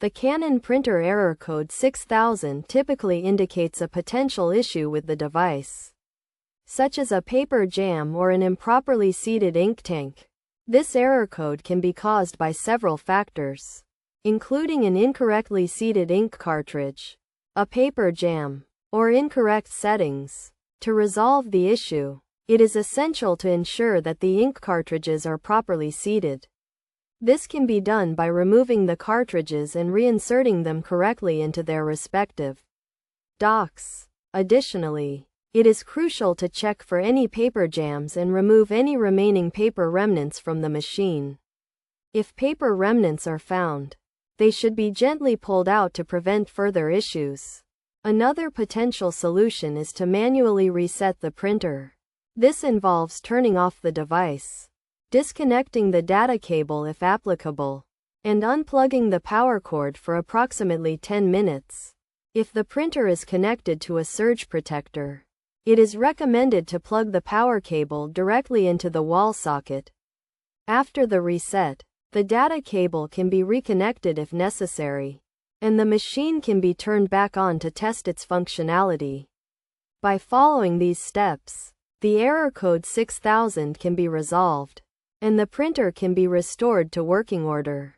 The Canon printer error code 6000 typically indicates a potential issue with the device, such as a paper jam or an improperly seated ink tank. This error code can be caused by several factors, including an incorrectly seated ink cartridge, a paper jam, or incorrect settings. To resolve the issue, it is essential to ensure that the ink cartridges are properly seated. This can be done by removing the cartridges and reinserting them correctly into their respective docks. Additionally, it is crucial to check for any paper jams and remove any remaining paper remnants from the machine. If paper remnants are found, they should be gently pulled out to prevent further issues. Another potential solution is to manually reset the printer. This involves turning off the device, disconnecting the data cable if applicable, and unplugging the power cord for approximately 10 minutes. If the printer is connected to a surge protector, it is recommended to plug the power cable directly into the wall socket. After the reset, the data cable can be reconnected if necessary, and the machine can be turned back on to test its functionality. By following these steps, the error code 6000 can be resolved, and the printer can be restored to working order.